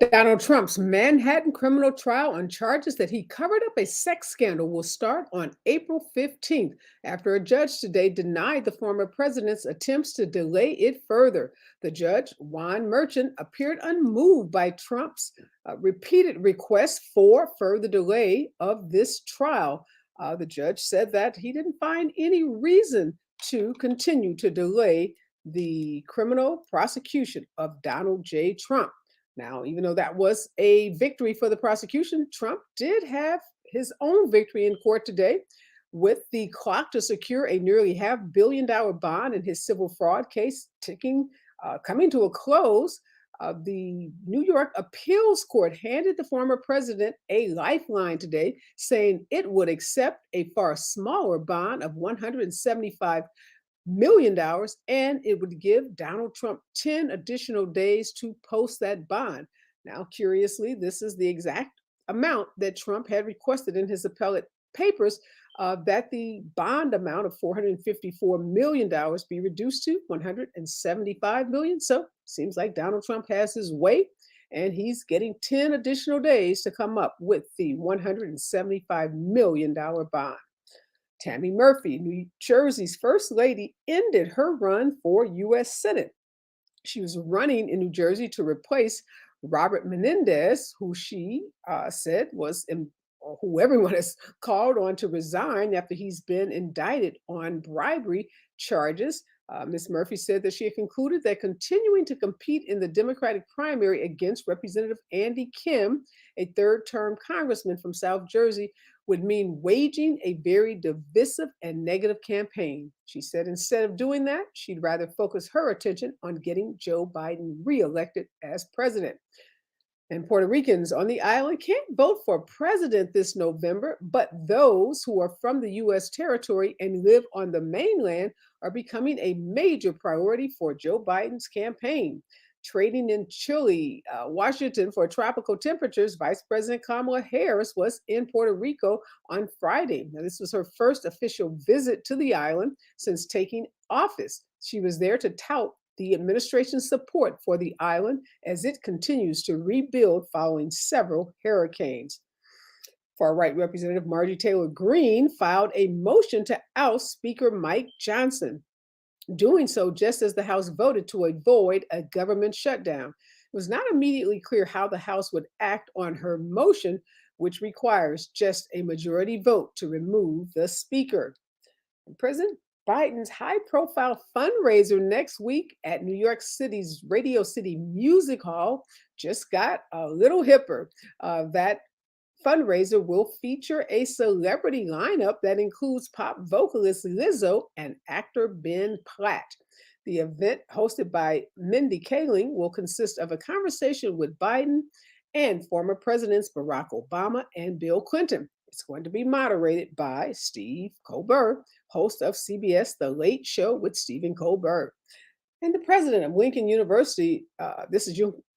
Donald Trump's Manhattan criminal trial on charges that he covered up a sex scandal will start on April 15th after a judge today denied the former president's attempts to delay it further. The judge, Juan Merchant, appeared unmoved by Trump's repeated requests for further delay of this trial. The judge said that he didn't find any reason to continue to delay the criminal prosecution of Donald J. Trump. Now, even though that was a victory for the prosecution, Trump did have his own victory in court today with the clock to secure a nearly $500 million bond in his civil fraud case coming to a close. The New York Appeals Court handed the former president a lifeline today, saying it would accept a far smaller bond of $175 million, and it would give Donald Trump 10 additional days to post that bond. Now, curiously, this is the exact amount that Trump had requested in his appellate papers, that the bond amount of $454 million be reduced to $175 million. So, seems like Donald Trump has his way, and he's getting 10 additional days to come up with the $175 million bond. Tammy Murphy, New Jersey's first lady, ended her run for U.S. Senate. She was running in New Jersey to replace Robert Menendez, who she said was, or who everyone has called on to resign after he's been indicted on bribery charges. Ms. Murphy said that she had concluded that continuing to compete in the Democratic primary against Representative Andy Kim, a third term congressman from South Jersey, would mean waging a very divisive and negative campaign. She said instead of doing that, she'd rather focus her attention on getting Joe Biden reelected as president. And Puerto Ricans on the island can't vote for president this November, but those who are from the U.S. territory and live on the mainland are becoming a major priority for Joe Biden's campaign. Trading in chilly Washington for tropical temperatures, Vice President Kamala Harris was in Puerto Rico on Friday. Now, this was her first official visit to the island since taking office. She was there to tout the administration's support for the island as it continues to rebuild following several hurricanes. Far right Representative Marjorie Taylor Greene filed a motion to oust Speaker Mike Johnson, doing so just as the House voted to avoid a government shutdown. It was not immediately clear how the House would act on her motion, which requires just a majority vote to remove the Speaker. President Biden's high profile fundraiser next week at New York City's Radio City Music Hall just got a little hipper. That fundraiser will feature a celebrity lineup that includes pop vocalist Lizzo and actor Ben Platt. The event, hosted by Mindy Kaling, will consist of a conversation with Biden and former presidents Barack Obama and Bill Clinton. It's going to be moderated by Steve Colbert, host of CBS The Late Show with Stephen Colbert. And the president of Lincoln University,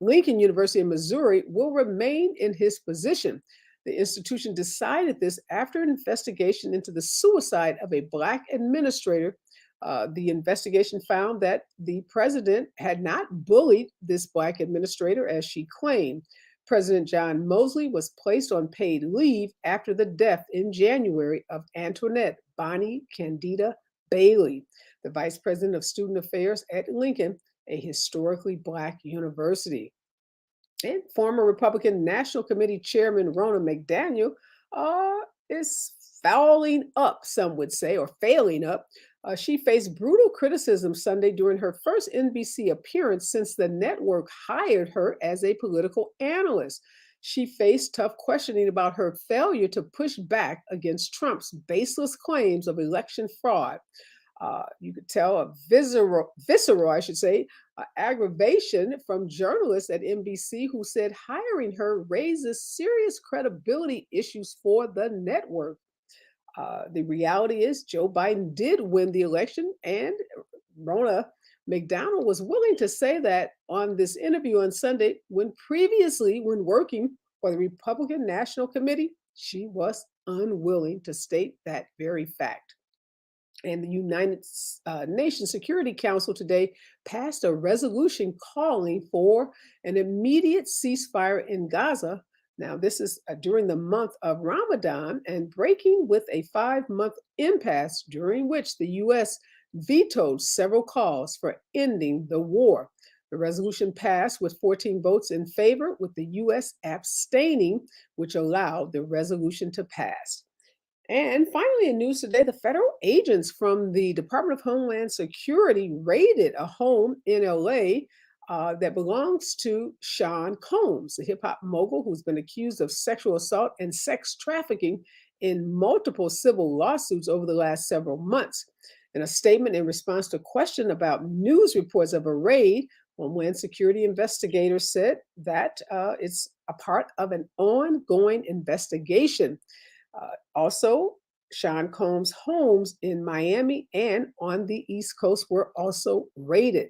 Lincoln University in Missouri, will remain in his position. The institution decided this after an investigation into the suicide of a Black administrator. The investigation found that the president had not bullied this Black administrator as she claimed. President John Mosley was placed on paid leave after the death in January of Antoinette Bonnie Candida Bailey, the vice president of student affairs at Lincoln, a historically Black university. And former Republican National Committee Chairman Ronna McDaniel is fouling up, some would say, or failing up. She faced brutal criticism Sunday during her first NBC appearance since the network hired her as a political analyst. She faced tough questioning about her failure to push back against Trump's baseless claims of election fraud. You could tell a visceral, I should say, aggravation from journalists at NBC who said hiring her raises serious credibility issues for the network. The reality is Joe Biden did win the election, and Ronna McDonald was willing to say that on this interview on Sunday, when working for the Republican National Committee, she was unwilling to state that very fact. And the United Nations Security Council today passed a resolution calling for an immediate ceasefire in Gaza. Now, this is during the month of Ramadan and breaking with a 5-month impasse during which the U.S. vetoed several calls for ending the war. The resolution passed with 14 votes in favor, with the U.S. abstaining, which allowed the resolution to pass. And finally, in news today, the federal agents from the Department of Homeland Security raided a home in LA that belongs to Sean Combs, the hip hop mogul who's been accused of sexual assault and sex trafficking in multiple civil lawsuits over the last several months. In a statement in response to a question about news reports of a raid, Homeland Security investigators said that it's a part of an ongoing investigation. Also, Sean Combs' homes in Miami and on the East Coast were also raided.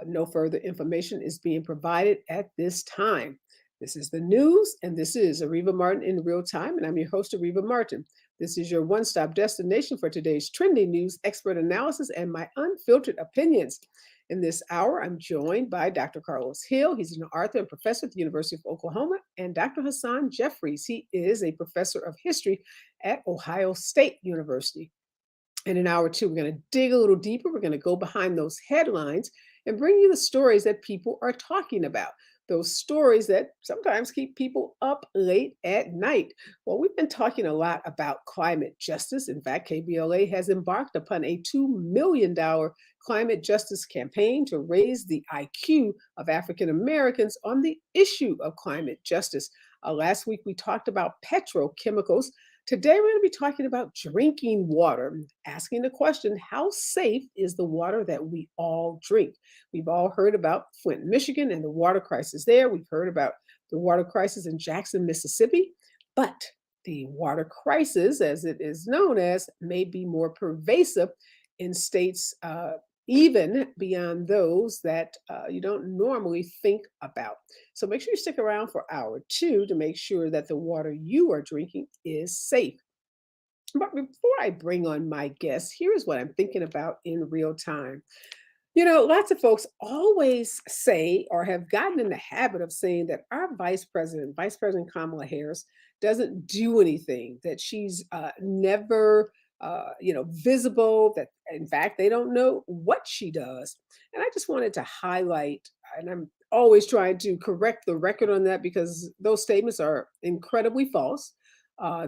No further information is being provided at this time. This is the news, and this is Areva Martin in real time, and I'm your host, Areva Martin. This is your one-stop destination for today's trending news, expert analysis, and my unfiltered opinions. In this hour, I'm joined by Dr. Carlos Hill. He's an author and professor at the University of Oklahoma, and Dr. Hassan Jeffries. He is a professor of history at Ohio State University. And in hour two, we're going to dig a little deeper. We're going to go behind those headlines and bring you the stories that people are talking about, those stories that sometimes keep people up late at night. Well, we've been talking a lot about climate justice. In fact, KBLA has embarked upon a $2 million climate justice campaign to raise the IQ of African Americans on the issue of climate justice. Last week, we talked about petrochemicals. Today, we're going to be talking about drinking water, asking the question, how safe is the water that we all drink? We've all heard about Flint, Michigan, and the water crisis there. We've heard about the water crisis in Jackson, Mississippi. But the water crisis, as it is known as, may be more pervasive in states even beyond those that you don't normally think about. So make sure you stick around for hour two to make sure that the water you are drinking is safe. But before I bring on my guests, here's what I'm thinking about in real time. You know, lots of folks always say or have gotten in the habit of saying that our Vice President Kamala Harris, doesn't do anything, that she's never, visible, that in fact, they don't know what she does. And I just wanted to highlight, and I'm always trying to correct the record on that because those statements are incredibly false.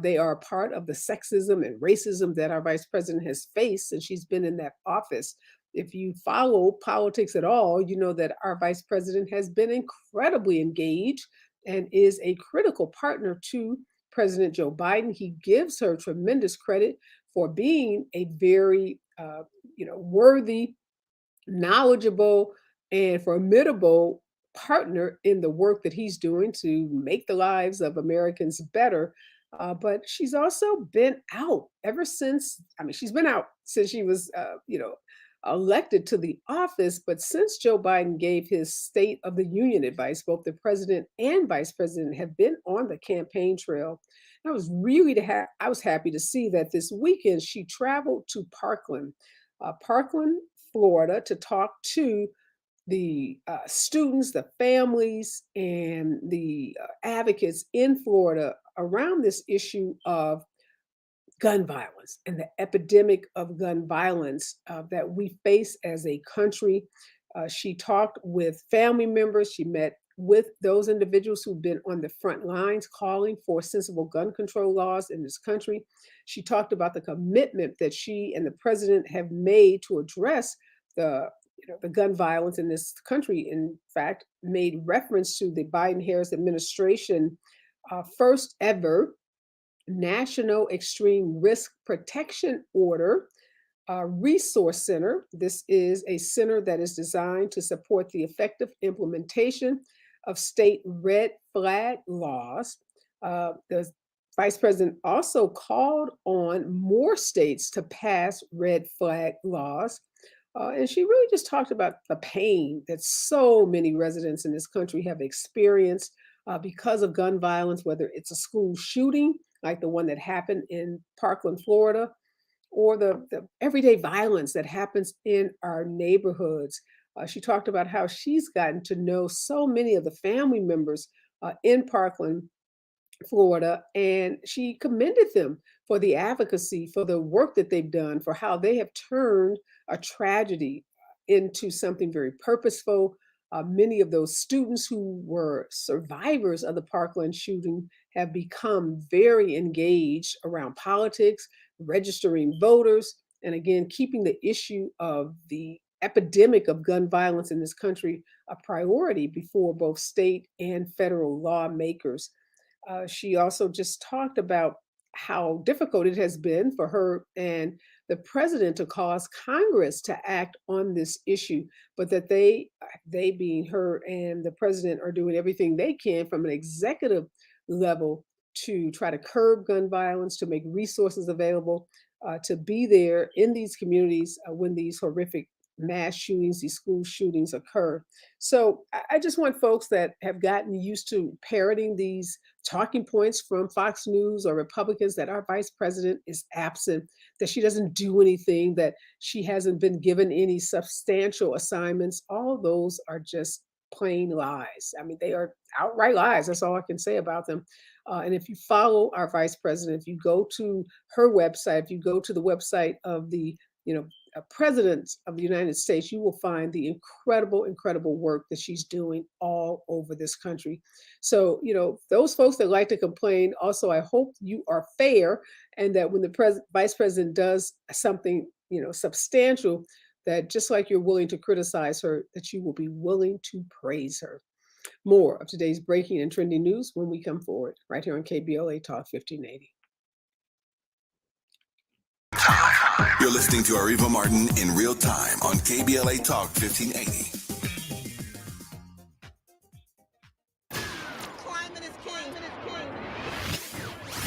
They are a part of the sexism and racism that our vice president has faced since she's been in that office. If you follow politics at all, you know that our vice president has been incredibly engaged and is a critical partner to President Joe Biden. He gives her tremendous credit for being a very, worthy, knowledgeable, and formidable partner in the work that he's doing to make the lives of Americans better. But she's also been out ever since. I mean, she's been out since she was, elected to the office. But since Joe Biden gave his State of the Union advice, both the president and vice president have been on the campaign trail. And I was happy to see that this weekend she traveled to Parkland, Florida, to talk to the students, the families, and the advocates in Florida around this issue of gun violence and the epidemic of gun violence that we face as a country. She talked with family members. She met with those individuals who've been on the front lines calling for sensible gun control laws in this country. She talked about the commitment that she and the president have made to address the gun violence in this country. In fact, made reference to the Biden-Harris administration first ever National Extreme Risk Protection Order Resource Center. This is a center that is designed to support the effective implementation of state red flag laws. The vice president also called on more states to pass red flag laws. And she really just talked about the pain that so many residents in this country have experienced because of gun violence, whether it's a school shooting like the one that happened in Parkland, Florida, or the everyday violence that happens in our neighborhoods. She talked about how she's gotten to know so many of the family members in Parkland, Florida, and she commended them for the advocacy, for the work that they've done, for how they have turned a tragedy into something very purposeful. Many of those students who were survivors of the Parkland shooting have become very engaged around politics, registering voters, and again, keeping the issue of the epidemic of gun violence in this country a priority before both state and federal lawmakers. She also just talked about how difficult it has been for her and the president to cause Congress to act on this issue, but that they being her and the president, are doing everything they can from an executive level to try to curb gun violence, to make resources available, to be there in these communities when these horrific mass shootings, these school shootings occur. So I just want folks that have gotten used to parroting these talking points from Fox News or Republicans that our vice president is absent, that she doesn't do anything, that she hasn't been given any substantial assignments. All those are just plain lies. I mean, they are outright lies. That's all I can say about them. And if you follow our vice president, if you go to her website, if you go to the website of the, you know, president of the United States, you will find the incredible, incredible work that she's doing all over this country. So, you know, those folks that like to complain, also, I hope you are fair, and that when the vice president does something, you know, substantial, that just like you're willing to criticize her, that you will be willing to praise her. More of today's breaking and trending news when we come forward, right here on KBLA Talk 1580. You're listening to Areva Martin in real time on KBLA Talk 1580. Climate is king.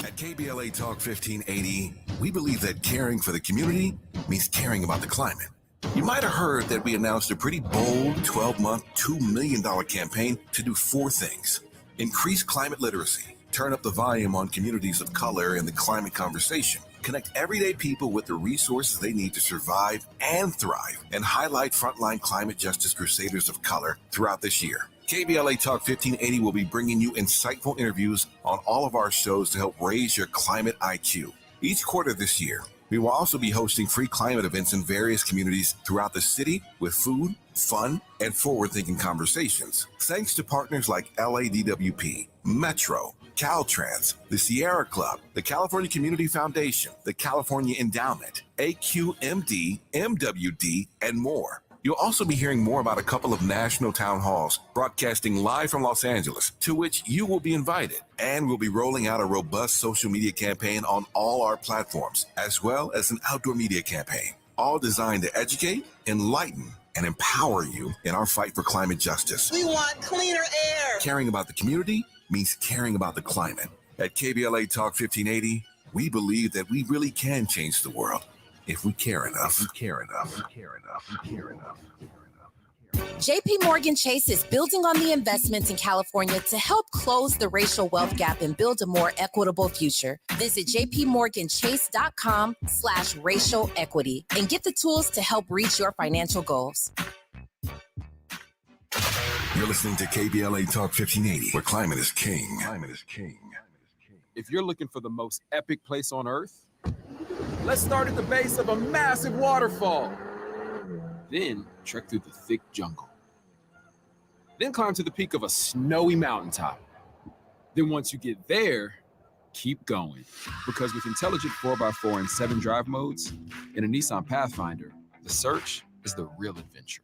At KBLA Talk 1580, we believe that caring for the community means caring about the climate. You might have heard that we announced a pretty bold 12-month, $2 million campaign to do 4 things. Increase climate literacy, turn up the volume on communities of color in the climate conversation, connect everyday people with the resources they need to survive and thrive, and highlight frontline climate justice crusaders of color throughout this year. KBLA Talk 1580 will be bringing you insightful interviews on all of our shows to help raise your climate IQ. Each quarter this year, we will also be hosting free climate events in various communities throughout the city with food, fun, and forward-thinking conversations. Thanks to partners like LADWP, Metro, Caltrans, the Sierra Club, the California Community Foundation, the California Endowment, AQMD, MWD, and more. You'll also be hearing more about a couple of national town halls broadcasting live from Los Angeles, to which you will be invited. And we'll be rolling out a robust social media campaign on all our platforms, as well as an outdoor media campaign, all designed to educate, enlighten, and empower you in our fight for climate justice. We want cleaner air. Caring about the community means caring about the climate. At KBLA Talk 1580, we believe that we really can change the world if we care enough. JP Morgan Chase is building on the investments in California to help close the racial wealth gap and build a more equitable future. Visit jpmorganchase.com/racial equity and get the tools to help reach your financial goals. You're listening to KBLA Talk 1580, where climate is king. If you're looking for the most epic place on earth, let's start at the base of a massive waterfall. Then trek through the thick jungle. Then climb to the peak of a snowy mountaintop. Then once you get there, keep going. Because with intelligent 4x4 and 7 drive modes in a Nissan Pathfinder, the search is the real adventure.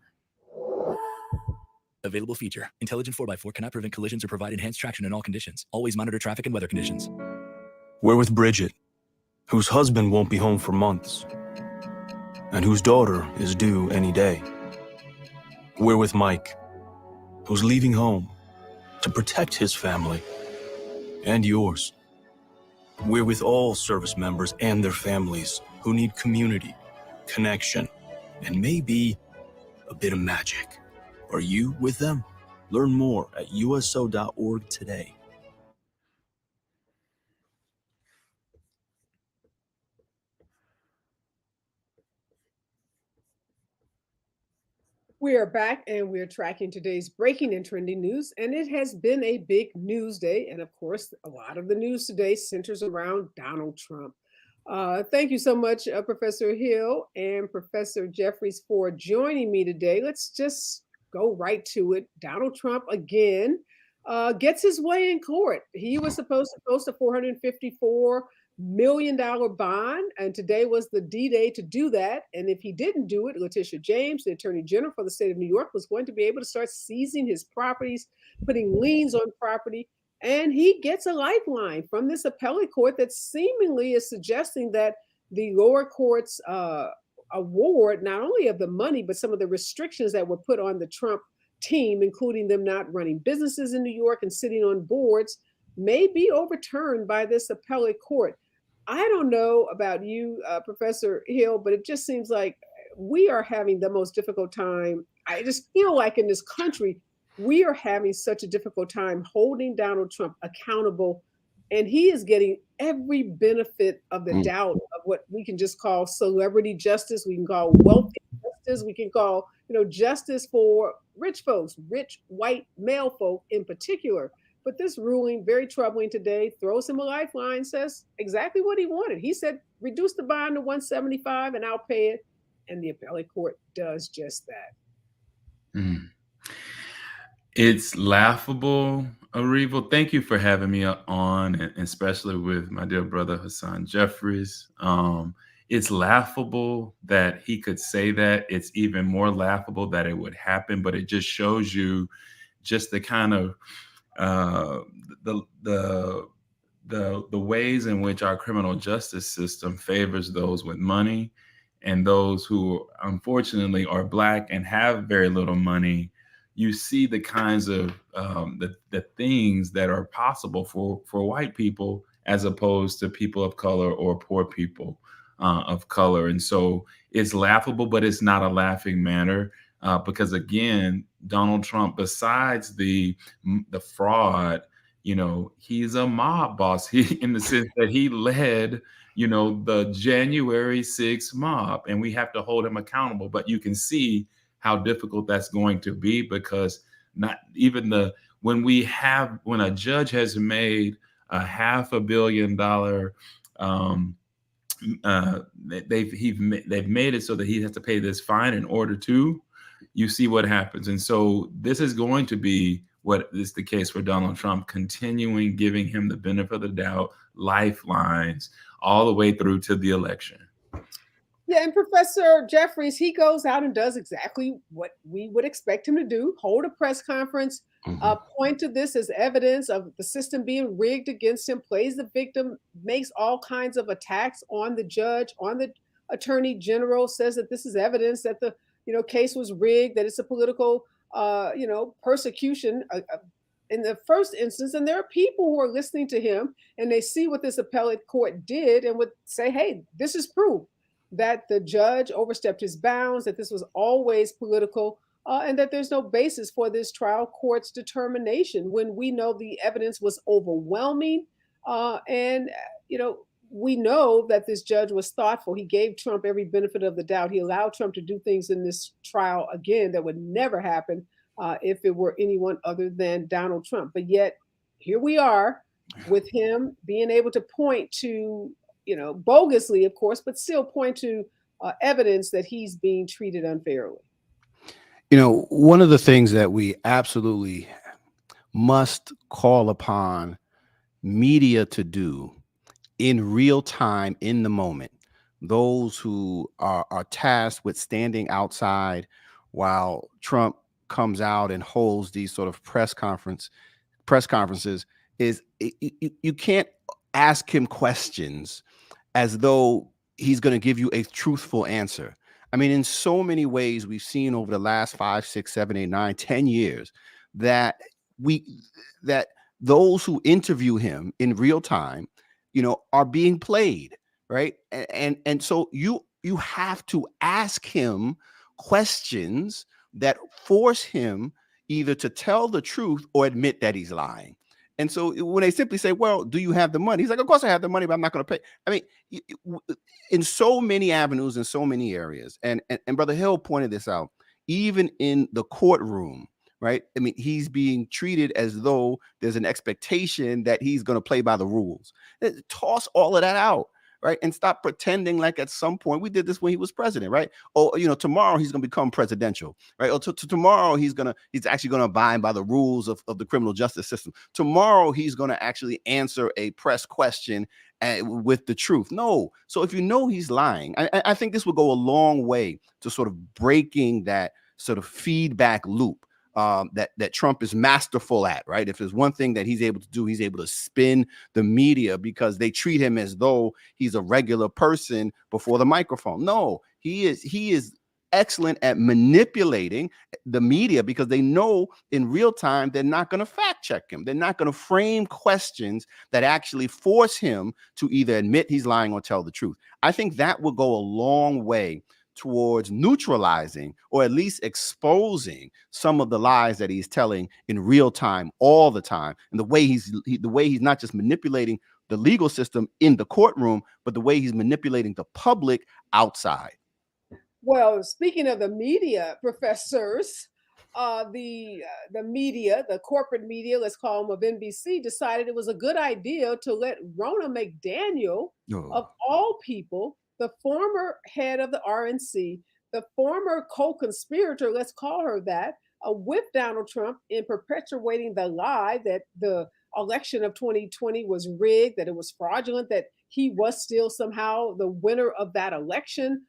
Available feature. Intelligent 4x4 cannot prevent collisions or provide enhanced traction in all conditions. Always monitor traffic and weather conditions. We're with Bridget, whose husband won't be home for months, and whose daughter is due any day. We're with Mike, who's leaving home to protect his family and yours. We're with all service members and their families who need community, connection, and maybe a bit of magic. Are you with them? Learn more at uso.org today. We are back and we're tracking today's breaking and trending news, and it has been a big news day. And of course, a lot of the news today centers around Donald Trump. Thank you so much, Professor Hill and Professor Jeffries, for joining me today. Let's just go right to it. Donald Trump again gets his way in court. He was supposed to post a $454 million bond, and today was the D-Day to do that. And if he didn't do it, Letitia James, the Attorney General for the state of New York, was going to be able to start seizing his properties, putting liens on property, and he gets a lifeline from this appellate court that seemingly is suggesting that the lower court's award, not only of the money, but some of the restrictions that were put on the Trump team, including them not running businesses in New York and sitting on boards, may be overturned by this appellate court. I don't know about you, Professor Hill, but it just seems like we are having the most difficult time. I just feel like in this country, we are having such a difficult time holding Donald Trump accountable, and he is getting every benefit of the doubt of what we can just call celebrity justice. We can call wealthy justice. We can call, justice for rich folks, rich white male folk in particular. But this ruling, very troubling today, throws him a lifeline, says exactly what he wanted. He said, reduce the bond to 175 and I'll pay it. And the appellate court does just that. It's laughable, Areva. Thank you for having me on, and especially with my dear brother Hassan Jeffries. It's laughable that he could say that. It's even more laughable that it would happen, but it just shows you just the kind of the ways in which our criminal justice system favors those with money, and those who unfortunately are Black and have very little money. You see the kinds of the things that are possible for white people as opposed to people of color or poor people of color. And so it's laughable, but it's not a laughing matter because, again, Donald Trump, besides the fraud, he's a mob boss. He, in the sense that he led, the January 6th mob, and we have to hold him accountable. But you can see how difficult that's going to be, because not even when a judge has made a $500 million, they've made it so that he has to pay this fine in order to, you see what happens. And so this is going to be what is the case for Donald Trump, continuing giving him the benefit of the doubt, lifelines all the way through to the election. Yeah, and Professor Jeffries, he goes out and does exactly what we would expect him to do, hold a press conference, point to this as evidence of the system being rigged against him, plays the victim, makes all kinds of attacks on the judge, on the attorney general, says that this is evidence that the case was rigged, that it's a political persecution in the first instance. And there are people who are listening to him and they see what this appellate court did and would say, hey, this is proof that the judge overstepped his bounds, that this was always political, and that there's no basis for this trial court's determination when we know the evidence was overwhelming. And we know that this judge was thoughtful. He gave Trump every benefit of the doubt. He allowed Trump to do things in this trial, again, that would never happen if it were anyone other than Donald Trump. But yet, here we are with him being able to point to, bogusly, of course, but still point to evidence that he's being treated unfairly. One of the things that we absolutely must call upon media to do in real time, in the moment, those who are tasked with standing outside while Trump comes out and holds these sort of press conferences, is you can't ask him questions as though he's going to give you a truthful answer. I mean, in so many ways, we've seen over the last 5, 6, 7, 8, 9, 10 years that those who interview him in real time, are being played, right? And so you have to ask him questions that force him either to tell the truth or admit that he's lying. And so when they simply say, well, do you have the money? He's like, of course I have the money, but I'm not going to pay. I mean, in so many avenues, in so many areas, and Brother Hill pointed this out, even in the courtroom, right? I mean, he's being treated as though there's an expectation that he's going to play by the rules. Toss all of that out, right? And stop pretending like at some point, we did this when he was president, right? Oh, tomorrow he's going to become presidential, right? Or tomorrow he's actually going to abide by the rules of the criminal justice system. Tomorrow he's going to actually answer a press question with the truth. No. So if he's lying, I think this will go a long way to sort of breaking that sort of feedback loop that Trump is masterful at, right? If there's one thing that he's able to do, he's able to spin the media because they treat him as though he's a regular person before the microphone. No, he is excellent at manipulating the media because they know in real time they're not going to fact check him. They're not going to frame questions that actually force him to either admit he's lying or tell the truth. I think that will go a long way towards neutralizing or at least exposing some of the lies that he's telling in real time all the time, and the way he's not just manipulating the legal system in the courtroom, but the way he's manipulating the public outside. Well, speaking of the media, professors, the media, the corporate media, let's call them, of NBC, decided it was a good idea to let Ronna McDaniel, of all people, the former head of the RNC, the former co-conspirator, let's call her that, with Donald Trump in perpetuating the lie that the election of 2020 was rigged, that it was fraudulent, that he was still somehow the winner of that election.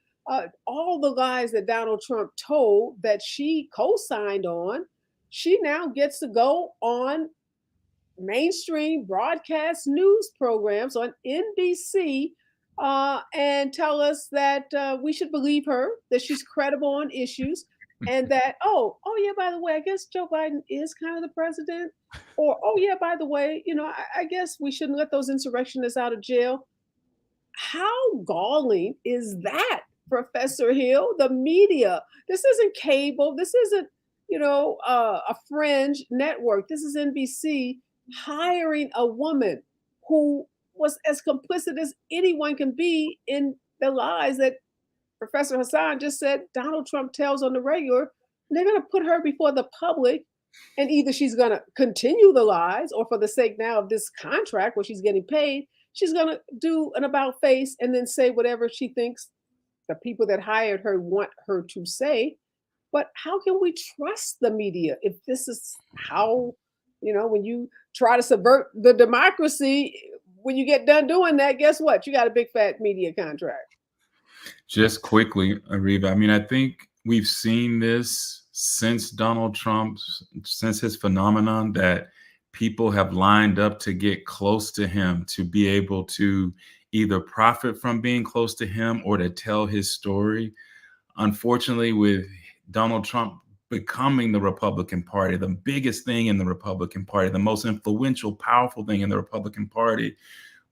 All the lies that Donald Trump told that she co-signed on, she now gets to go on mainstream broadcast news programs on NBC and tell us that we should believe her, that she's credible on issues, and that, oh yeah, by the way, I guess Joe Biden is kind of the president. Or, oh yeah, by the way, I guess we shouldn't let those insurrectionists out of jail. How galling is that, Professor Hill? The media. This isn't cable. This isn't, a fringe network. This is NBC hiring a woman who was as complicit as anyone can be in the lies that Professor Hassan just said Donald Trump tells on the regular. They're going to put her before the public, and either she's going to continue the lies, or for the sake now of this contract where she's getting paid, she's going to do an about face and then say whatever she thinks the people that hired her want her to say. But how can we trust the media if this is how, when you try to subvert the democracy, when you get done doing that, guess what? You got a big fat media contract. Just quickly, Areva, I mean, I think we've seen this since Donald Trump, since his phenomenon, that people have lined up to get close to him, to be able to either profit from being close to him or to tell his story. Unfortunately, with Donald Trump becoming the Republican Party, the biggest thing in the Republican Party, the most influential, powerful thing in the Republican Party,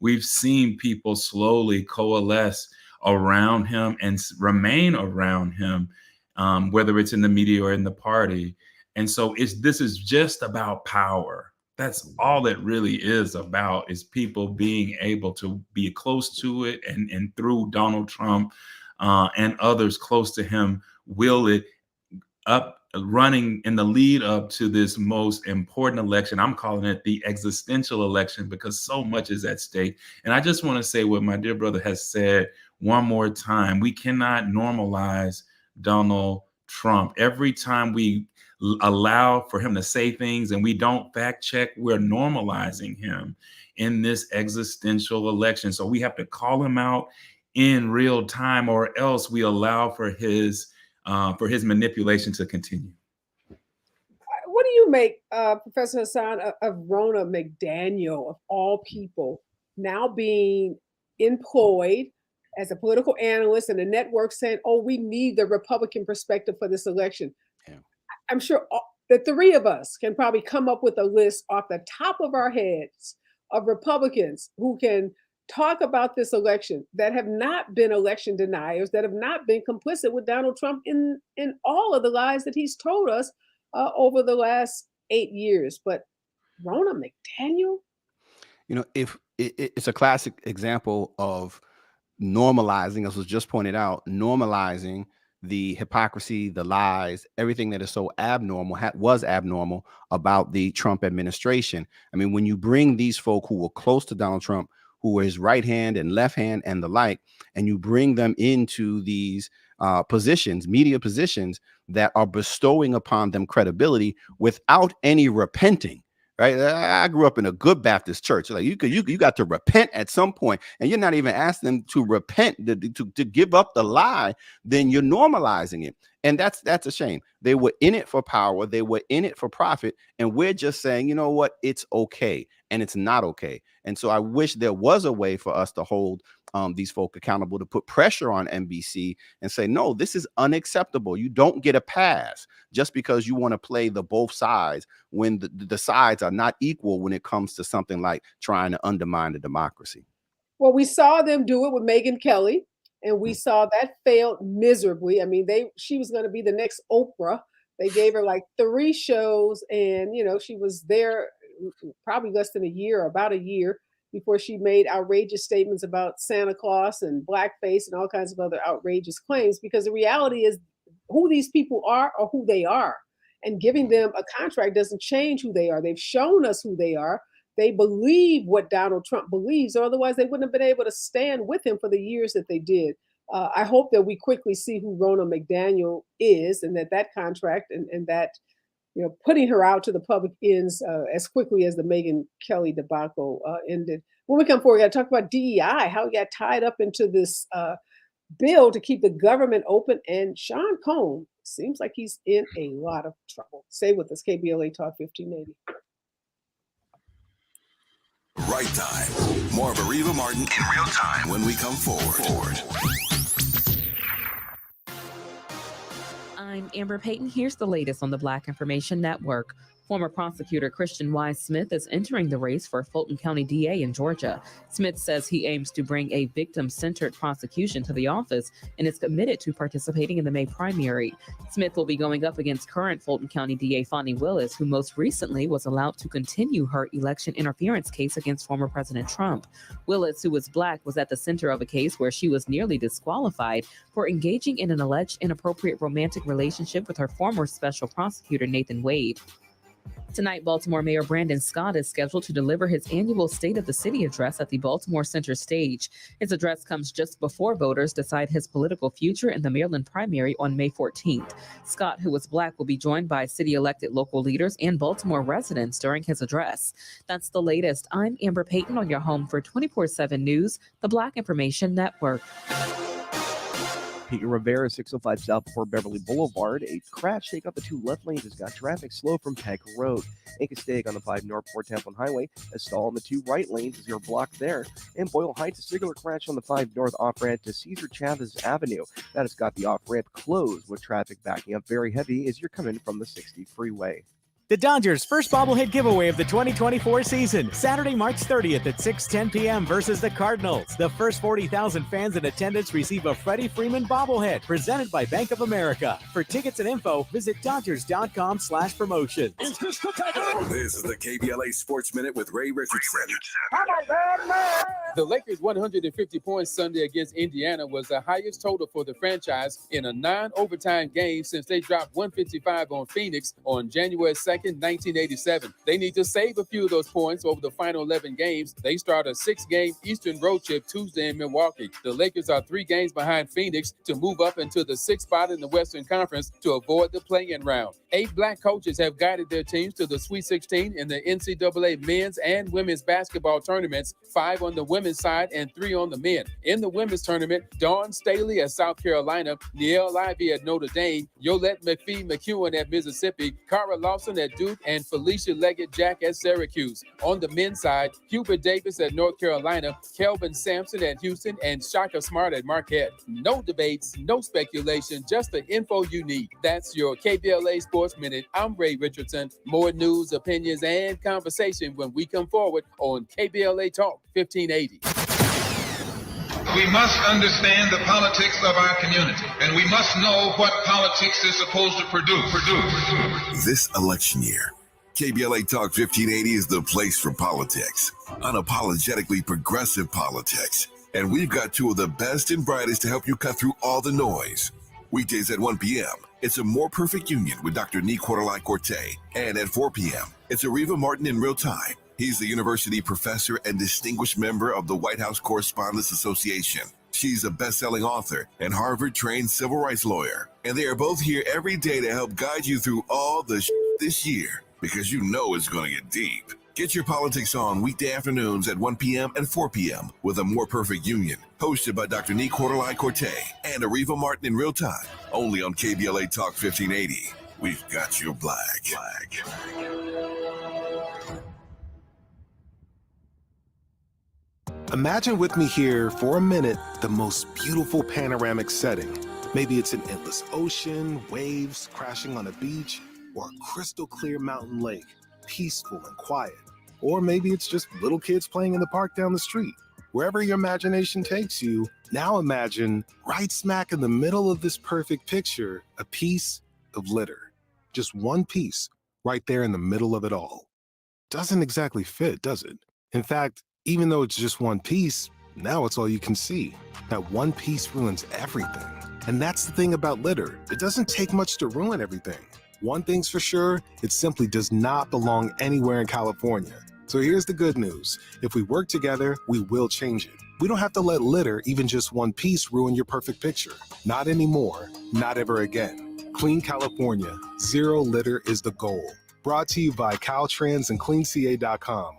we've seen people slowly coalesce around him and remain around him, whether it's in the media or in the party. And so this is just about power. That's all it really is about, is people being able to be close to it, and through Donald Trump and others close to him, will it up running in the lead up to this most important election. I'm calling it the existential election because so much is at stake. And I just want to say what my dear brother has said one more time. We cannot normalize Donald Trump. Every time we allow for him to say things and we don't fact check, we're normalizing him in this existential election. So we have to call him out in real time, or else we allow for his manipulation to continue. What do you make, Professor Hassan, of Ronna McDaniel, of all people, now being employed as a political analyst, and the network saying, oh, we need the Republican perspective for this election? Yeah. I'm sure the three of us can probably come up with a list off the top of our heads of Republicans who can talk about this election, that have not been election deniers, that have not been complicit with Donald Trump in all of the lies that he's told us over the last 8 years. But Ronna McDaniel? If it's a classic example of normalizing, as was just pointed out, normalizing the hypocrisy, the lies, everything that is so abnormal was abnormal about the Trump administration. I mean, when you bring these folk who were close to Donald Trump, who were his right hand and left hand and the like, and you bring them into these positions, media positions that are bestowing upon them credibility without any repenting. Right. I grew up in a good Baptist church. Like you got to repent at some point, and you're not even asking them to repent, to give up the lie. Then you're normalizing it. And that's a shame. They were in it for power. They were in it for profit. And we're just saying, you know what? It's okay. And it's not okay. And so I wish there was a way for us to hold these folk accountable, to put pressure on NBC and say, no, this is unacceptable. You don't get a pass just because you want to play the both sides when the sides are not equal when it comes to something like trying to undermine the democracy. Well, we saw them do it with Megyn Kelly, and we saw that failed miserably. I mean, she was going to be the next Oprah. They gave her like 3 shows, and she was there probably less than a year, about a year, before she made outrageous statements about Santa Claus and blackface and all kinds of other outrageous claims, because the reality is who these people are or who they are. And giving them a contract doesn't change who they are. They've shown us who they are. They believe what Donald Trump believes, or otherwise they wouldn't have been able to stand with him for the years that they did. I hope that we quickly see who Ronna McDaniel is, and that contract and that putting her out to the public ends as quickly as the Megyn Kelly debacle ended. When we come forward, we got to talk about DEI, how we got tied up into this bill to keep the government open. And Sean Combs seems like he's in a lot of trouble. Stay with us, KBLA Talk 1580. Right time. More of Areva Martin in real time when we come forward. I'm Amber Payton. Here's the latest on the Black Information Network. Former prosecutor Christian Y. Smith is entering the race for Fulton County DA in Georgia. Smith says he aims to bring a victim-centered prosecution to the office and is committed to participating in the May primary. Smith will be going up against current Fulton County DA Fani Willis, who most recently was allowed to continue her election interference case against former President Trump. Willis, who was Black, was at the center of a case where she was nearly disqualified for engaging in an alleged inappropriate romantic relationship with her former special prosecutor Nathan Wade. Tonight, Baltimore Mayor Brandon Scott is scheduled to deliver his annual State of the City address at the Baltimore Center stage. His address comes just before voters decide his political future in the Maryland primary on May 14th. Scott, who is Black, will be joined by city-elected local leaders and Baltimore residents during his address. That's the latest. I'm Amber Payton on your home for 24/7 News, the Black Information Network. Peter Rivera, 605 South before Beverly Boulevard. A crash take up the 2 left lanes has got traffic slow from Peck Road. Ankasteg on the 5 North Port Tampa Highway. A stall on the 2 right lanes as you're blocked there. And Boyle Heights, a singular crash on the 5 North off-ramp to Cesar Chavez Avenue. That has got the off-ramp closed with traffic backing up very heavy as you're coming from the 60 freeway. The Dodgers' first bobblehead giveaway of the 2024 season, Saturday, March 30th at 6:10 p.m. versus the Cardinals. The first 40,000 fans in attendance receive a Freddie Freeman bobblehead presented by Bank of America. For tickets and info, visit Dodgers.com/promotions. This is the KBLA Sports Minute with Ray Richardson. The Lakers' 150 points Sunday against Indiana was the highest total for the franchise in a non-overtime game since they dropped 155 on Phoenix on January 2nd, 1987. They need to save a few of those points over the final 11 games. They start a 6-game Eastern road trip Tuesday in Milwaukee. The Lakers are 3 games behind Phoenix to move up into the 6th spot in the Western Conference to avoid the play-in round. 8 Black coaches have guided their teams to the Sweet 16 in the NCAA men's and women's basketball tournaments, 5 on the women's side and 3 on the men. In the women's tournament, Dawn Staley at South Carolina, Niele Ivey at Notre Dame, Yolette McPhee-McEwen at Mississippi, Cara Lawson at Duke, and Felicia Leggett-Jack at Syracuse. On the men's side, Hubert Davis at North Carolina, Kelvin Sampson at Houston, and Shaka Smart at Marquette. No debates, no speculation, just the info you need. That's your KBLA Sports Minute. I'm Ray Richardson. More news, opinions, and conversation when we come forward on KBLA Talk 1580. We must understand the politics of our community, and we must know what politics is supposed to produce. This election year, KBLA Talk 1580 is the place for politics, unapologetically progressive politics. And we've got 2 of the best and brightest to help you cut through all the noise. Weekdays at 1 p.m., it's A More Perfect Union with Dr. Nee Corte. And at 4 p.m., it's Areva Martin in Real Time. He's the university professor and distinguished member of the White House Correspondents Association. She's a best-selling author and Harvard-trained civil rights lawyer. And they are both here every day to help guide you through all the this year, because you know it's going to get deep. Get your politics on weekday afternoons at 1 p.m. and 4 p.m. with A More Perfect Union, hosted by Dr. Nee Corte and Areva Martin in Real Time, only on KBLA Talk 1580. We've got your black. Imagine with me here for a minute the most beautiful panoramic setting. Maybe it's an endless ocean, waves crashing on a beach, or a crystal clear mountain lake, peaceful and quiet. Or maybe it's just little kids playing in the park down the street. Wherever your imagination takes you, now imagine right smack in the middle of this perfect picture, a piece of litter. Just one piece right there in the middle of it all. Doesn't exactly fit, does it? In fact, even though it's just one piece, now it's all you can see. That one piece ruins everything. And that's the thing about litter. It doesn't take much to ruin everything. One thing's for sure, it simply does not belong anywhere in California. So here's the good news. If we work together, we will change it. We don't have to let litter, even just one piece, ruin your perfect picture. Not anymore, not ever again. Clean California, zero litter is the goal. Brought to you by Caltrans and CleanCA.com.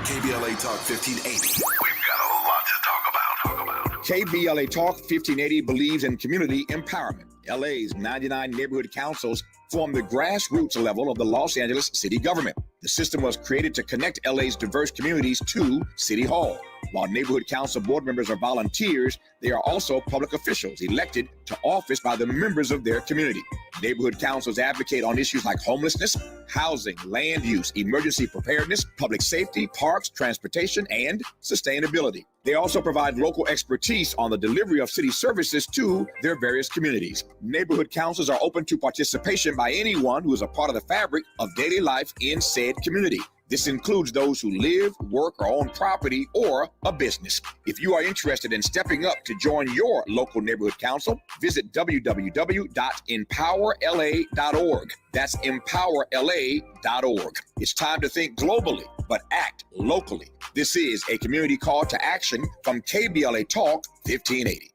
KBLA Talk 1580. We've got a lot to talk about. KBLA Talk 1580 believes in community empowerment. LA's 99 neighborhood councils form the grassroots level of the Los Angeles city government. The system was created to connect LA's diverse communities to City Hall. While neighborhood council board members are volunteers, they are also public officials elected to office by the members of their community. Neighborhood councils advocate on issues like homelessness, housing, land use, emergency preparedness, public safety, parks, transportation, and sustainability. They also provide local expertise on the delivery of city services to their various communities. Neighborhood councils are open to participation by anyone who is a part of the fabric of daily life in said community. This includes those who live, work, or own property or a business. If you are interested in stepping up to join your local neighborhood council, visit www.empowerla.org. That's empowerla.org. It's time to think globally, but act locally. This is a community call to action from KBLA Talk 1580.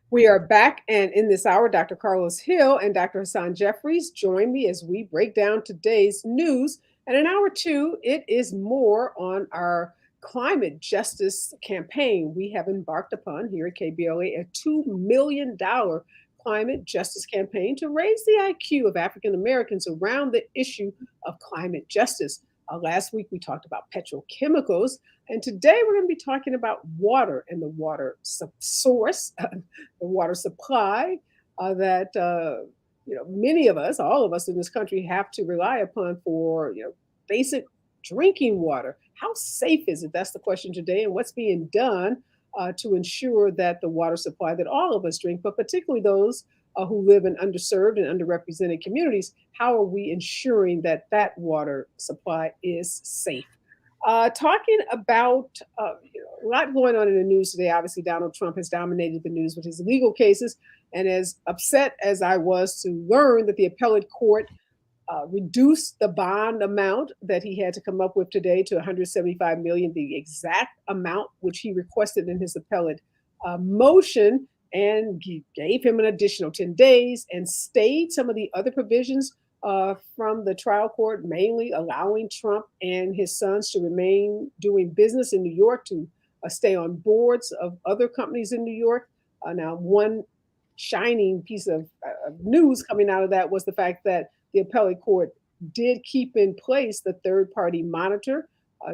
We are back, and in this hour, Dr. Carlos Hill and Dr. Hassan Jeffries join me as we break down today's news. And in hour two, it is more on our climate justice campaign we have embarked upon here at KBLA, a $2 million climate justice campaign to raise the IQ of African Americans around the issue of climate justice. Last week, we talked about petrochemicals, and today we're going to be talking about water and the water source, the water supply that many of us, all of us in this country, have to rely upon for basic drinking water. How safe is it? That's the question today, and what's being done to ensure that the water supply that all of us drink, but particularly those who live in underserved and underrepresented communities, how are we ensuring that that water supply is safe? Talking about a lot going on in the news today. Obviously, Donald Trump has dominated the news with his legal cases. And as upset as I was to learn that the appellate court reduced the bond amount that he had to come up with today to $175 million, the exact amount which he requested in his appellate motion, and gave him an additional 10 days and stayed some of the other provisions from the trial court, mainly allowing Trump and his sons to remain doing business in New York, to stay on boards of other companies in New York. Now, one shining piece of news coming out of that was the fact that the appellate court did keep in place the third-party monitor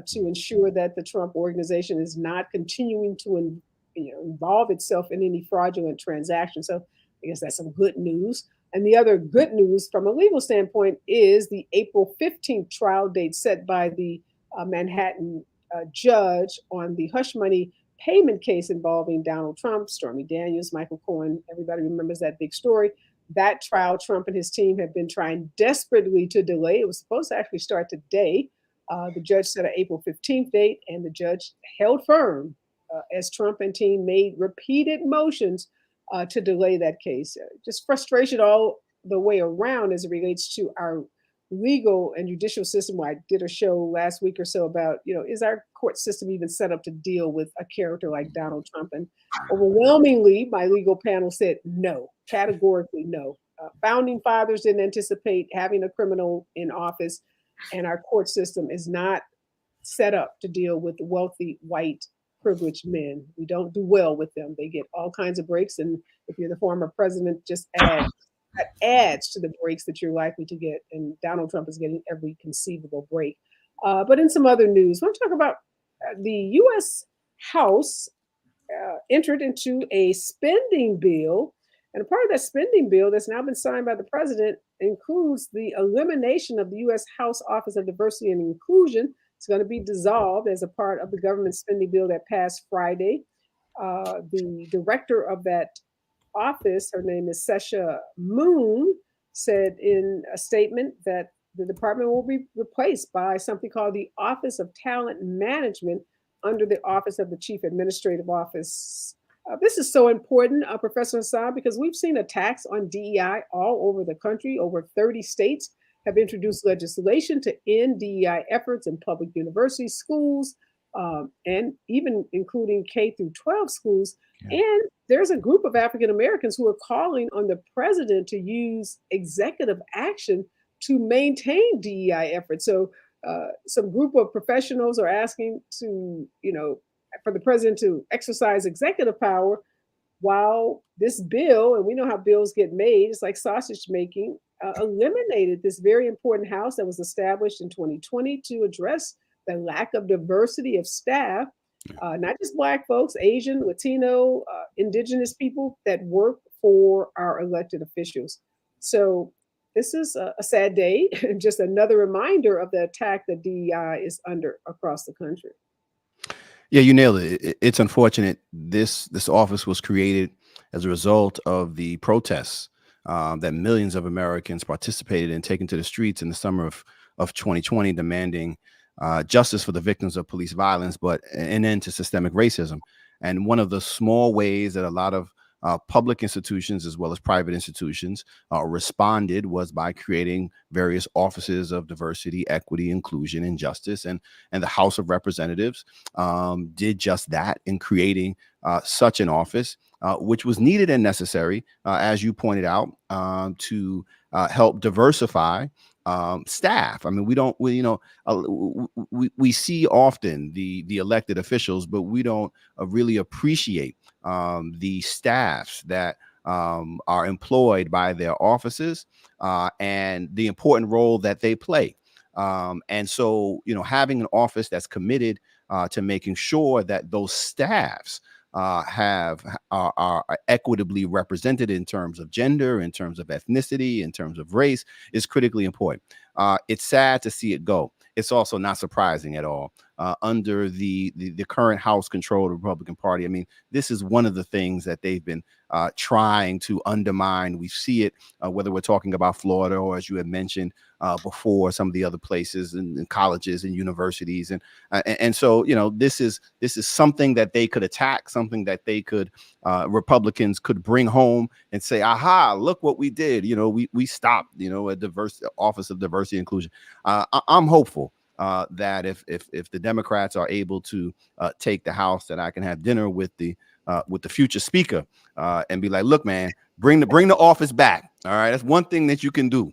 to ensure that the Trump organization is not continuing to involve itself in any fraudulent transaction. So I guess that's some good news. And the other good news from a legal standpoint is the April 15th trial date set by the Manhattan judge on the hush money payment case involving Donald Trump, Stormy Daniels, Michael Cohen. Everybody remembers that big story. That trial, Trump and his team have been trying desperately to delay. It was supposed to actually start today. The judge set an April 15th date, and the judge held firm as Trump and team made repeated motions to delay that case. Just frustration all the way around as it relates to our legal and judicial system. I did a show last week or so about, is our court system even set up to deal with a character like Donald Trump? And overwhelmingly, my legal panel said no, categorically no. Founding fathers didn't anticipate having a criminal in office, and our court system is not set up to deal with wealthy, white, privileged men. We don't do well with them. They get all kinds of breaks, and if you're the former president, just adds to the breaks that you're likely to get. And Donald Trump is getting every conceivable break. But in some other news, I want to talk about the U.S. House entered into a spending bill. And a part of that spending bill that's now been signed by the president includes the elimination of the U.S. House Office of Diversity and Inclusion. It's going to be dissolved as a part of the government spending bill that passed Friday. The director of that office, her name is Sesha Moon, said in a statement that the department will be replaced by something called the Office of Talent Management under the Office of the Chief Administrative Office. This is so important, Professor Hassan, because we've seen attacks on DEI all over the country. Over 30 states have introduced legislation to end DEI efforts in public universities, schools, and even including K through 12 schools. Yeah. And there's a group of African Americans who are calling on the president to use executive action to maintain DEI efforts. So some group of professionals are asking to, for the president to exercise executive power while this bill, and we know how bills get made, it's like sausage making, eliminated this very important house that was established in 2020 to address the lack of diversity of staff, not just Black folks, Asian, Latino, indigenous people that work for our elected officials. So this is a sad day, and just another reminder of the attack that DEI is under across the country. Yeah, you nailed it. It's unfortunate. This office was created as a result of the protests that millions of Americans participated in, taken to the streets in the summer of 2020, demanding justice for the victims of police violence, but an end to systemic racism. And one of the small ways that a lot of public institutions as well as private institutions responded was by creating various offices of diversity, equity, inclusion, and justice. And the House of Representatives did just that in creating such an office, which was needed and necessary, as you pointed out, to help diversify staff. I mean, we see often the elected officials, but we don't really appreciate the staffs that are employed by their offices and the important role that they play. And so, having an office that's committed to making sure that those staffs are equitably represented in terms of gender, in terms of ethnicity, in terms of race is critically important. It's sad to see it go. It's also not surprising at all. Under the current House-controlled Republican Party, I mean, this is one of the things that they've been trying to undermine. We see it, whether we're talking about Florida or, as you had mentioned before, some of the other places and colleges and universities. And so, this is something that they could attack, something that they could, Republicans could bring home and say, aha, look what we did. We stopped, a diverse Office of Diversity and Inclusion. I'm hopeful that if the Democrats are able to take the House, that I can have dinner with the future speaker and be like, look, man, bring the office back. All right, that's one thing that you can do.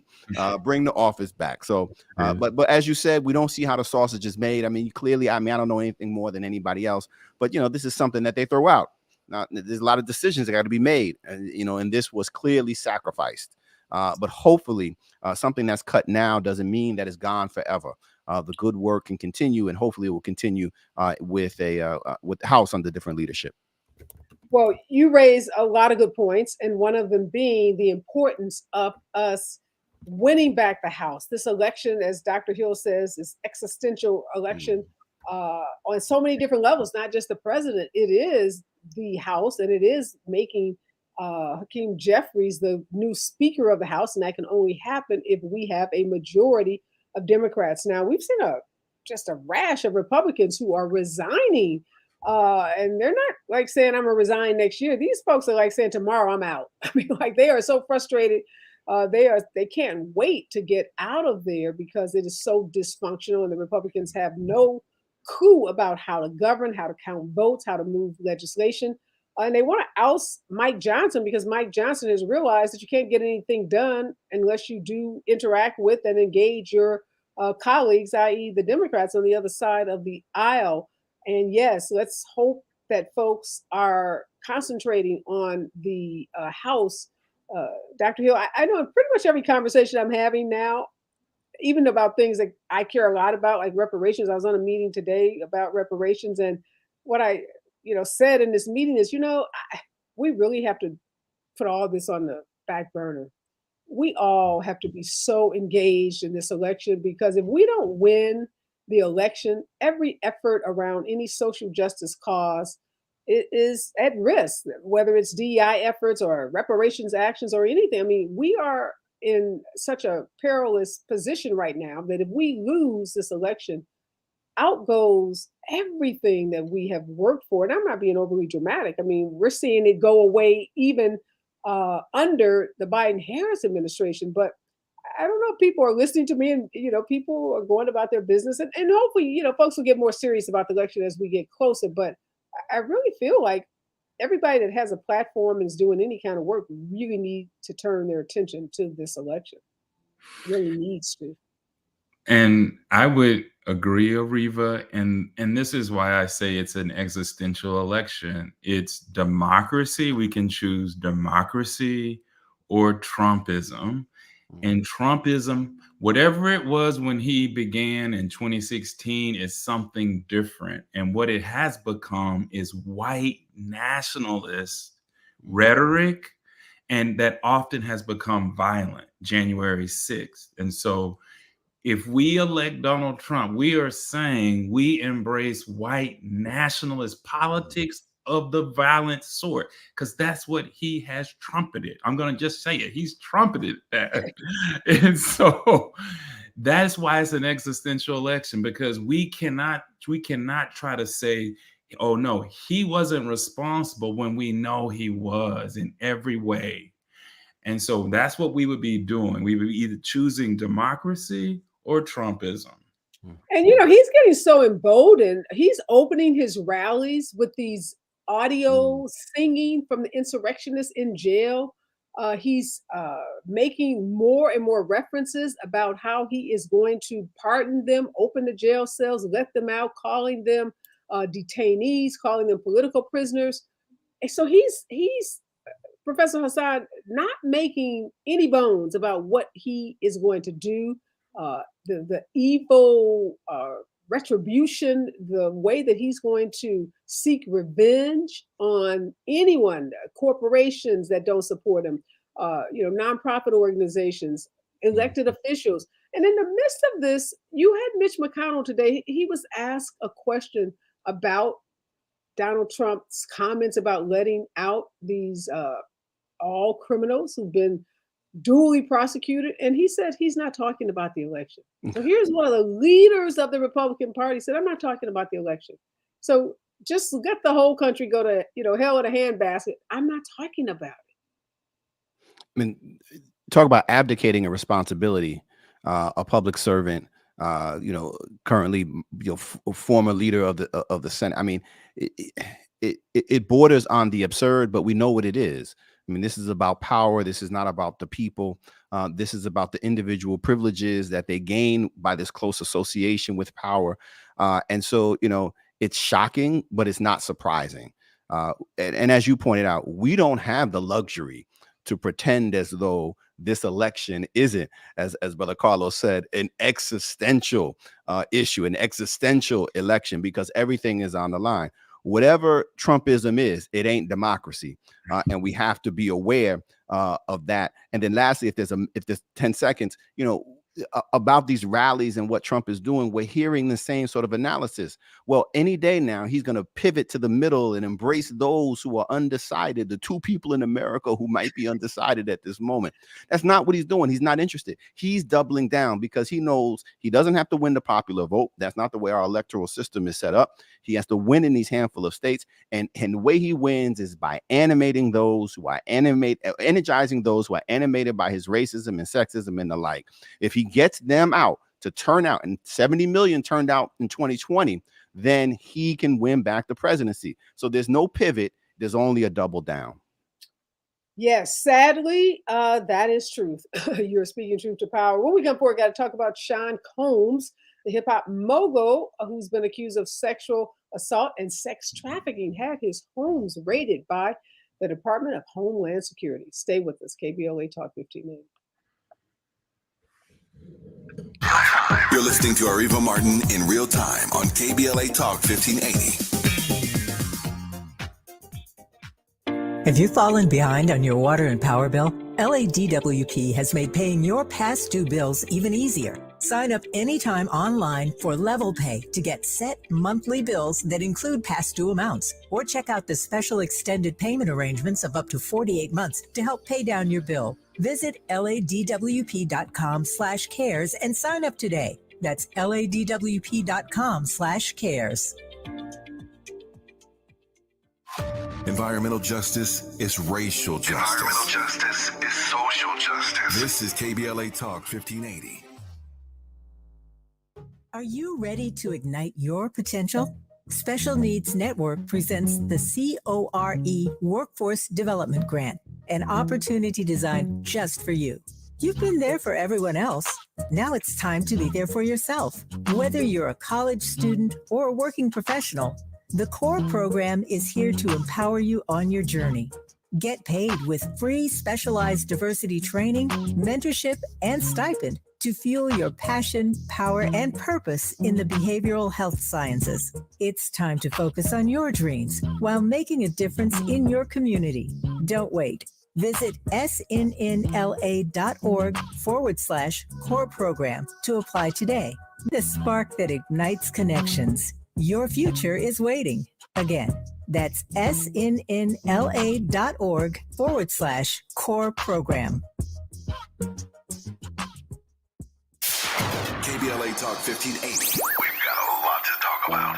Bring the office back. So, but as you said, we don't see how the sausage is made. I mean, clearly, I don't know anything more than anybody else, but this is something that they throw out. Now, there's a lot of decisions that got to be made, and and this was clearly sacrificed. But hopefully, something that's cut now doesn't mean that it's gone forever. The good work can continue, and hopefully, it will continue with the House under different leadership. Well, you raise a lot of good points, and one of them being the importance of us winning back the House. This election, as Dr. Hill says, is existential election on so many different levels, not just the president. It is the House, and it is making Hakeem Jeffries the new Speaker of the House, and that can only happen if we have a majority of Democrats. Now we've seen just a rash of Republicans who are resigning, and they're not like saying I'm gonna resign next year. These folks are like saying tomorrow I'm out. I mean, like they are so frustrated. They can't wait to get out of there because it is so dysfunctional, and the Republicans have no clue about how to govern, how to count votes, how to move legislation. And they want to oust Mike Johnson because Mike Johnson has realized that you can't get anything done unless you do interact with and engage your colleagues, i.e., the Democrats on the other side of the aisle. And yes, let's hope that folks are concentrating on the House. Dr. Hill, I know in pretty much every conversation I'm having now, even about things that I care a lot about, like reparations. I was on a meeting today about reparations, and what I said in this meeting is, we really have to put all this on the back burner. We all have to be so engaged in this election because if we don't win the election, every effort around any social justice cause is at risk, whether it's DEI efforts or reparations actions or anything. I mean, we are in such a perilous position right now that if we lose this election, out goes everything that we have worked for. And I'm not being overly dramatic. I mean, we're seeing it go away even under the Biden-Harris administration. But I don't know if people are listening to me, and people are going about their business, and hopefully, folks will get more serious about the election as we get closer. But I really feel like everybody that has a platform and is doing any kind of work really need to turn their attention to this election. Really needs to. And I would agree, Areva, and this is why I say it's an existential election. It's democracy. We can choose democracy or Trumpism. And Trumpism, whatever it was when he began in 2016, is something different. And what it has become is white nationalist rhetoric, and that often has become violent, January 6th. And so if we elect Donald Trump, we are saying we embrace white nationalist politics of the violent sort, because that's what he has trumpeted. I'm going to just say it. He's trumpeted that. And so that's why it's an existential election, because we cannot try to say, oh no, he wasn't responsible when we know he was in every way. And so that's what we would be doing. We would be either choosing democracy or Trumpism. And he's getting so emboldened. He's opening his rallies with these audio singing from the insurrectionists in jail. He's making more and more references about how he is going to pardon them, open the jail cells, let them out, calling them detainees, calling them political prisoners. And so he's Professor Hassan not making any bones about what he is going to do. The evil retribution, the way that he's going to seek revenge on anyone, corporations that don't support him, nonprofit organizations, elected officials. And in the midst of this, you had Mitch McConnell today. He was asked a question about Donald Trump's comments about letting out these all criminals who've been duly prosecuted, and he said he's not talking about the election. So here's one of the leaders of the Republican Party said, I'm not talking about the election. So just let the whole country go to hell in a handbasket. I'm not talking about it. I mean, talk about abdicating a responsibility. A public servant, currently former leader of the Senate. I mean, it borders on the absurd, but we know what it is. I mean, this is about power. This is not about the people. This is about the individual privileges that they gain by this close association with power. And so, it's shocking, but it's not surprising. And as you pointed out, we don't have the luxury to pretend as though this election isn't, as Brother Carlos said, an existential issue, an existential election, because everything is on the line. Whatever Trumpism is, it ain't democracy, and we have to be aware of that. And then lastly, if there's 10 seconds, about these rallies and what Trump is doing, we're hearing the same sort of analysis. Well, any day now, he's going to pivot to the middle and embrace those who are undecided, the 2 people in America who might be undecided at this moment. That's not what he's doing. He's not interested. He's doubling down because he knows he doesn't have to win the popular vote. That's not the way our electoral system is set up. He has to win in these handful of states. And the way he wins is by animating those who are energizing those who are animated by his racism and sexism and the like. If he gets them out to turn out, and 70 million turned out in 2020, then he can win back the presidency. So there's no pivot. There's only a double down. Yes, sadly, that is truth. You're speaking truth to power. When we come forward, got to talk about Sean Combs, the hip hop mogul who's been accused of sexual assault and sex trafficking, had his homes raided by the Department of Homeland Security. Stay with us. KBLA Talk 1580. You're listening to Areva Martin in real time on KBLA Talk 1580. Have you fallen behind on your water and power bill? LADWP has made paying your past due bills even easier. Sign up anytime online for Level Pay to get set monthly bills that include past due amounts. Or check out the special extended payment arrangements of up to 48 months to help pay down your bill. Visit ladwp.com/cares and sign up today. That's ladwp.com/cares. Environmental justice is racial justice. Environmental justice is social justice. This is KBLA Talk 1580. Are you ready to ignite your potential? Special Needs Network presents the CORE Workforce Development Grant, an opportunity designed just for you. You've been there for everyone else. Now it's time to be there for yourself. Whether you're a college student or a working professional, the CORE program is here to empower you on your journey. Get paid with free specialized diversity training, mentorship, and stipend to fuel your passion, power, and purpose in the behavioral health sciences. It's time to focus on your dreams while making a difference in your community. Don't wait. Visit snnla.org/core program to apply today. The spark that ignites connections. Your future is waiting. Again, that's snnla.org/core program. KBLA Talk 1580. We've got a lot to talk about.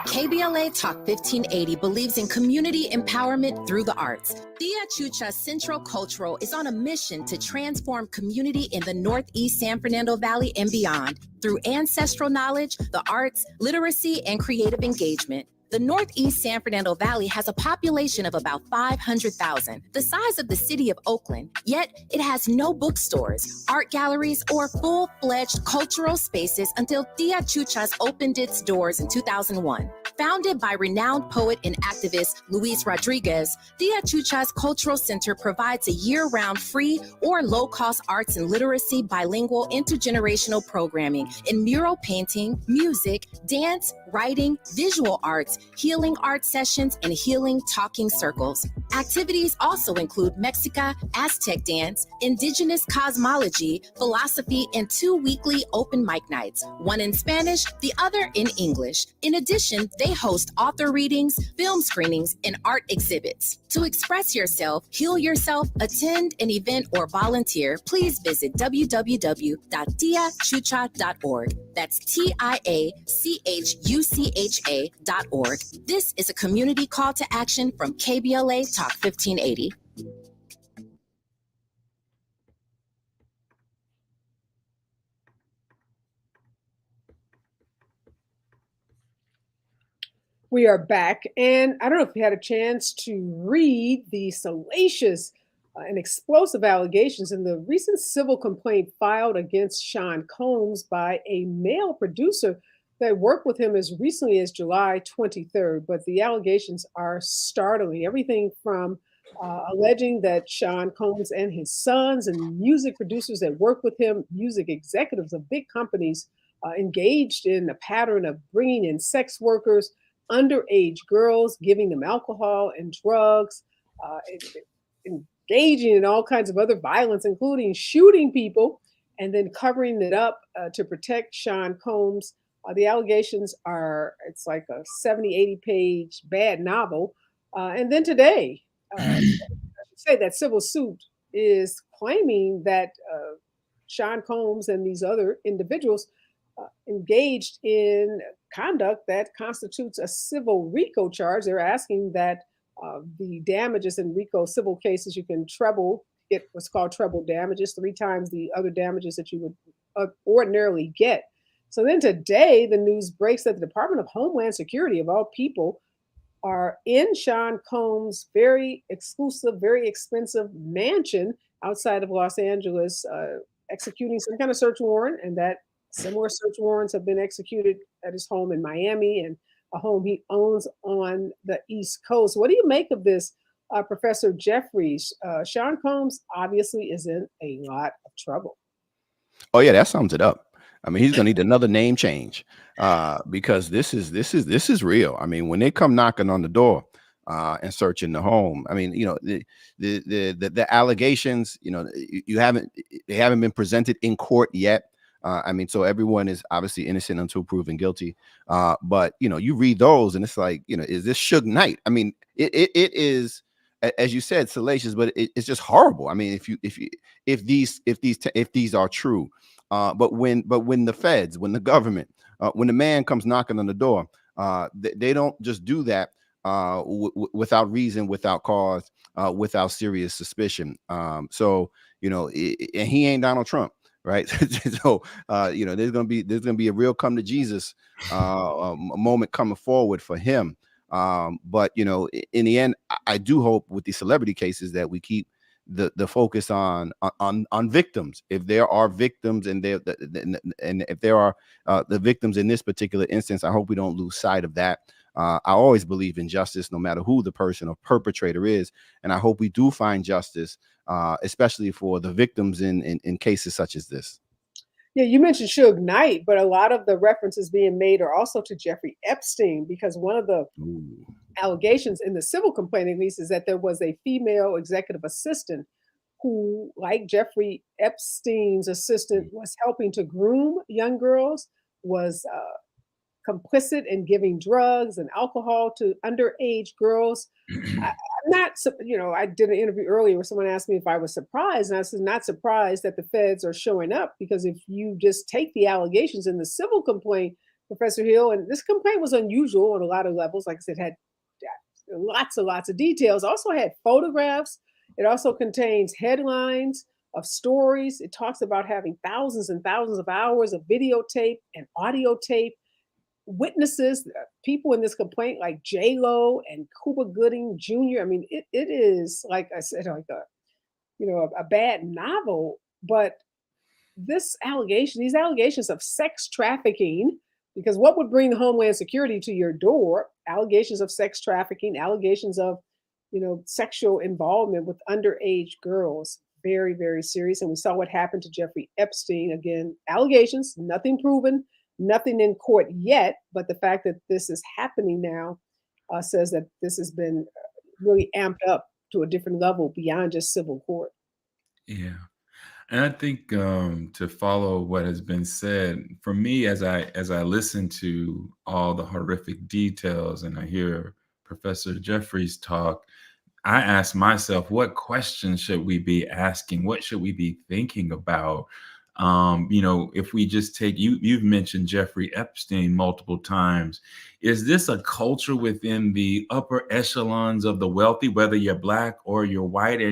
KBLA Talk 1580 believes in community empowerment through the arts. Tia Chucha Central Cultural is on a mission to transform community in the Northeast San Fernando Valley and beyond through ancestral knowledge, the arts, literacy, and creative engagement. The Northeast San Fernando Valley has a population of about 500,000, the size of the city of Oakland, yet it has no bookstores, art galleries, or full-fledged cultural spaces until Tia Chuchas opened its doors in 2001. Founded by renowned poet and activist Luis Rodriguez, Tia Chuchas Cultural Center provides a year-round free or low-cost arts and literacy bilingual intergenerational programming in mural painting, music, dance, writing, visual arts, healing art sessions, and healing talking circles. Activities also include Mexica, Aztec dance, indigenous cosmology, philosophy, and 2 weekly open mic nights, one in Spanish, the other in English. In addition, they host author readings, film screenings, and art exhibits. To express yourself, heal yourself, attend an event, or volunteer, please visit www.tiachucha.org. That's TIACHUCHA.org. This is a community call to action from KBLA Talk 1580. We are back, and I don't know if you had a chance to read the salacious and explosive allegations in the recent civil complaint filed against Sean Combs by a male producer that worked with him as recently as July 23rd. But the allegations are startling. Everything from alleging that Sean Combs and his sons and music producers that work with him, music executives of big companies, engaged in a pattern of bringing in sex workers, underage girls, giving them alcohol and drugs, engaging in all kinds of other violence, including shooting people and then covering it up to protect Sean Combs. The allegations are, it's like a 70, 80-page bad novel. And then today, I should say that civil suit is claiming that Sean Combs and these other individuals engaged in conduct that constitutes a civil RICO charge. They're asking that the damages in RICO civil cases, you can treble it, what's called treble damages, 3 times the other damages that you would ordinarily get. So then today, the news breaks that the Department of Homeland Security, of all people, are in Sean Combs' very exclusive, very expensive mansion outside of Los Angeles, executing some kind of search warrant, and that similar search warrants have been executed at his home in Miami and a home he owns on the East Coast. What do you make of this, Professor Jeffries? Sean Combs obviously is in a lot of trouble. Oh yeah, that sums it up. I mean, he's gonna need another name change because this is real. I mean, when they come knocking on the door and searching the home, I mean, you know, the allegations, you know, they haven't been presented in court yet. I mean, so everyone is obviously innocent until proven guilty. But you know, you read those and it's like, you know, is this Suge Knight? I mean, it is, as you said, salacious, but it's just horrible. I mean, if these are true. But when the feds, when the government, when the man comes knocking on the door, they don't just do that without reason, without cause, without serious suspicion. So you know, and he ain't Donald Trump, right? So you know, there's gonna be a real come to Jesus moment coming forward for him. But you know, in the end, I do hope with these celebrity cases that we keep the focus on victims. If there are victims and if there are the victims in this particular instance, I hope we don't lose sight of that. I always believe in justice, no matter who the person or perpetrator is, and I hope we do find justice, especially for the victims in cases such as this. Yeah, you mentioned Suge Knight, but a lot of the references being made are also to Jeffrey Epstein, because one of the allegations in the civil complaint, at least, is that there was a female executive assistant who, like Jeffrey Epstein's assistant, was helping to groom young girls, was complicit in giving drugs and alcohol to underage girls. I'm not, you know, I did an interview earlier where someone asked me if I was surprised, and I said, not surprised that the feds are showing up, because if you just take the allegations in the civil complaint, Professor Hill, and this complaint was unusual on a lot of levels. Like I said, had lots of details, also had photographs. It also contains headlines of stories. It talks about having thousands and thousands of hours of videotape and audio tape, witnesses, people in this complaint like J-Lo and Cuba Gooding Jr. I mean, it is, like I said, like a bad novel. But these allegations of sex trafficking, because what would bring Homeland Security to your door? Allegations of sex trafficking, allegations of, you know, sexual involvement with underage girls. Very, very serious. And we saw what happened to Jeffrey Epstein. Again, allegations, nothing proven, nothing in court yet. But the fact that this is happening now says that this has been really amped up to a different level beyond just civil court. Yeah. And I think to follow what has been said, for me, as I listen to all the horrific details and I hear Professor Jeffries talk, I ask myself, what questions should we be asking? What should we be thinking about? You know, if we just take you've mentioned Jeffrey Epstein multiple times. Is this a culture within the upper echelons of the wealthy, whether you're Black or you're white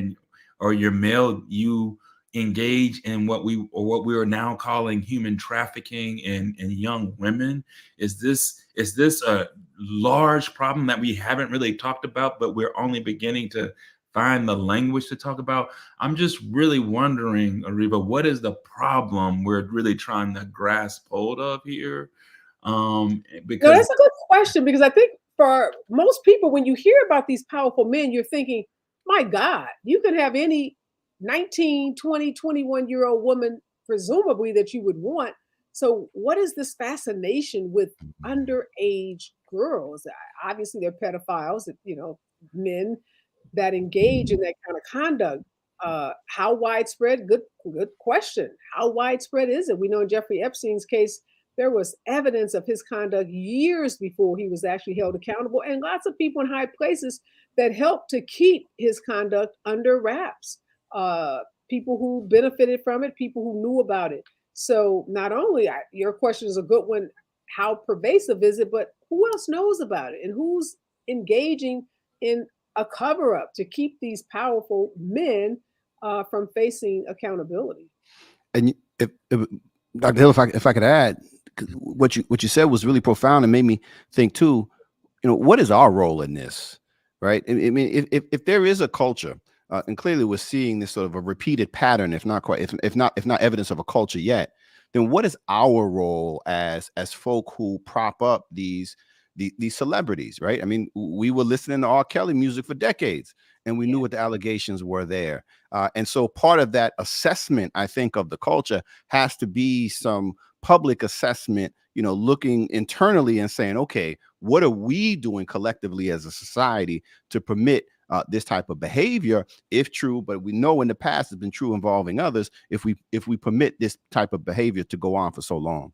or you're male, you engage in what we are now calling human trafficking in young women? Is this a large problem that we haven't really talked about, but we're only beginning to find the language to talk about? I'm just really wondering, Areva, what is the problem we're really trying to grasp hold of here? Because that's a good question, because I think for most people, when you hear about these powerful men, you're thinking, my God, you could have any 19, 20, 21-year-old woman, presumably, that you would want. So what is this fascination with underage girls? Obviously, they're pedophiles, you know, men that engage in that kind of conduct. How widespread? Good question. How widespread is it? We know in Jeffrey Epstein's case, there was evidence of his conduct years before he was actually held accountable, and lots of people in high places that helped to keep his conduct under wraps. People who benefited from it, people who knew about it. So not only your question is a good one, how pervasive is it, but who else knows about it, and who's engaging in a cover up to keep these powerful men from facing accountability? And if Dr. Hill, if I could add, what you said was really profound and made me think too. What is our role in this, right? I mean, if there is a culture, and clearly we're seeing this sort of a repeated pattern, if not evidence of a culture yet, then what is our role as folk who prop up these celebrities, right? I mean, we were listening to R. Kelly music for decades, and we knew what the allegations were there. And so part of that assessment, I think, of the culture has to be some public assessment, looking internally and saying, okay, what are we doing collectively as a society to permit this type of behavior, if true, but we know in the past has been true involving others, if we permit this type of behavior to go on for so long.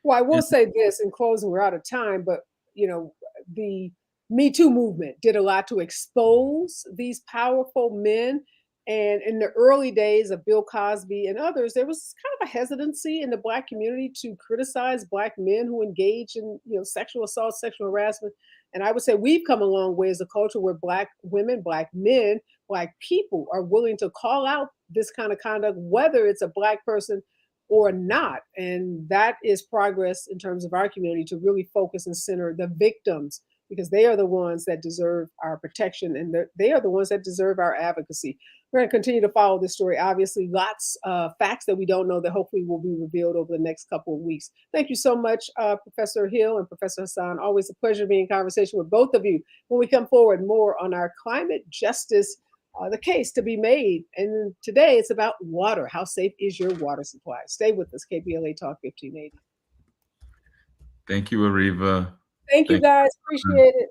Well, I will say this in closing, we're out of time, but the Me Too movement did a lot to expose these powerful men. And in the early days of Bill Cosby and others, there was kind of a hesitancy in the Black community to criticize Black men who engage in sexual assault, sexual harassment. And I would say we've come a long way as a culture where Black women, Black men, Black people are willing to call out this kind of conduct, whether it's a Black person or not. And that is progress in terms of our community to really focus and center the victims, because they are the ones that deserve our protection, and they are the ones that deserve our advocacy. We're going to continue to follow this story. Obviously, lots of facts that we don't know that hopefully will be revealed over the next couple of weeks. Thank you so much, Professor Hill and Professor Hassan. Always a pleasure being in conversation with both of you. When we come forward, more on our climate justice, the case to be made. And today it's about water. How safe is your water supply? Stay with us, KBLA Talk 1580. Thank you, Areva. Thank you, guys. Appreciate it.